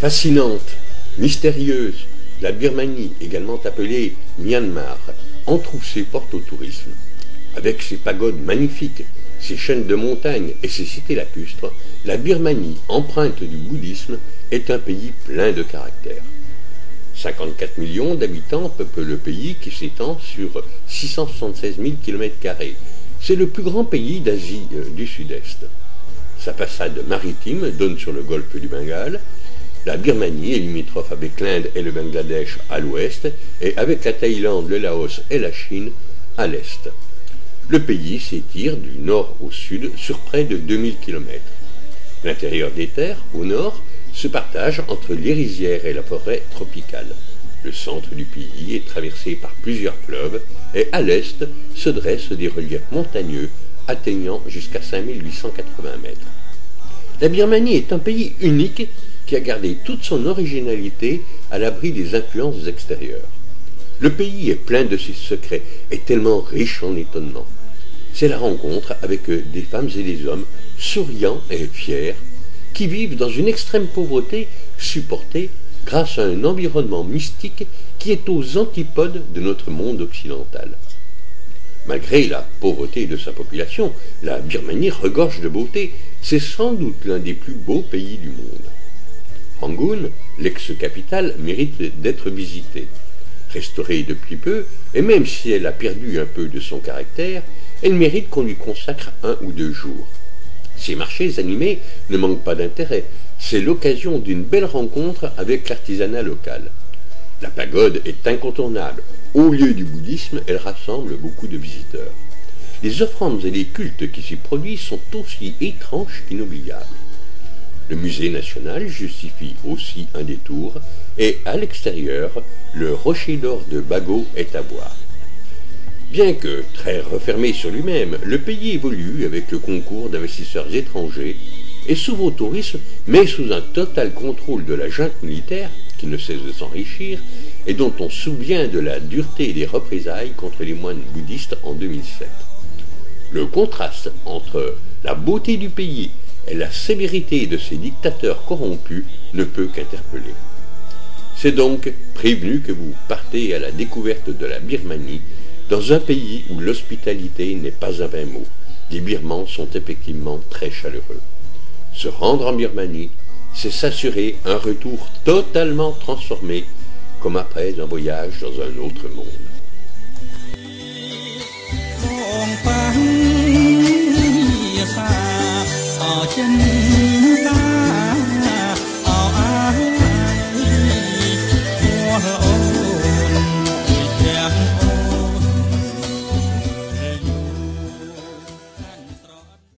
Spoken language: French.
Fascinante, mystérieuse, la Birmanie, également appelée Myanmar, en trouve ses portes au tourisme. Avec ses pagodes magnifiques, ses chaînes de montagnes et ses cités lacustres, la Birmanie, empreinte du bouddhisme, est un pays plein de caractère. 54 millions d'habitants peuplent le pays qui s'étend sur 676 000 km². C'est le plus grand pays d'Asie du Sud-Est. Sa façade maritime donne sur le golfe du Bengale. La Birmanie est limitrophe avec l'Inde et le Bangladesh à l'ouest et avec la Thaïlande, le Laos et la Chine à l'est. Le pays s'étire du nord au sud sur près de 2000 km. L'intérieur des terres, au nord, se partage entre les rizières et la forêt tropicale. Le centre du pays est traversé par plusieurs fleuves et à l'est se dressent des reliefs montagneux atteignant jusqu'à 5880 mètres. La Birmanie est un pays unique qui a gardé toute son originalité à l'abri des influences extérieures. Le pays est plein de ses secrets et tellement riche en étonnements. C'est la rencontre avec des femmes et des hommes souriants et fiers qui vivent dans une extrême pauvreté supportée grâce à un environnement mystique qui est aux antipodes de notre monde occidental. Malgré la pauvreté de sa population, la Birmanie regorge de beauté. C'est sans doute l'un des plus beaux pays du monde. Rangoon, l'ex-capitale, mérite d'être visitée. Restaurée depuis peu, et même si elle a perdu un peu de son caractère, elle mérite qu'on lui consacre 1 ou 2 jours. Ces marchés animés ne manquent pas d'intérêt. C'est l'occasion d'une belle rencontre avec l'artisanat local. La pagode est incontournable. Au lieu du bouddhisme, elle rassemble beaucoup de visiteurs. Les offrandes et les cultes qui s'y produisent sont aussi étranges qu'inoubliables. Le musée national justifie aussi un détour, et à l'extérieur, le rocher d'or de Bago est à voir. Bien que très refermé sur lui-même, le pays évolue avec le concours d'investisseurs étrangers et s'ouvre au tourisme, mais sous un total contrôle de la junte militaire, qui ne cesse de s'enrichir, et dont on se souvient de la dureté des représailles contre les moines bouddhistes en 2007. Le contraste entre la beauté du pays et la sévérité de ses dictateurs corrompus ne peut qu'interpeller. C'est donc prévenu que vous partez à la découverte de la Birmanie, dans un pays où l'hospitalité n'est pas un vain mot. Les Birmans sont effectivement très chaleureux. Se rendre en Birmanie, c'est s'assurer un retour totalement transformé, comme après un voyage dans un autre monde. Chân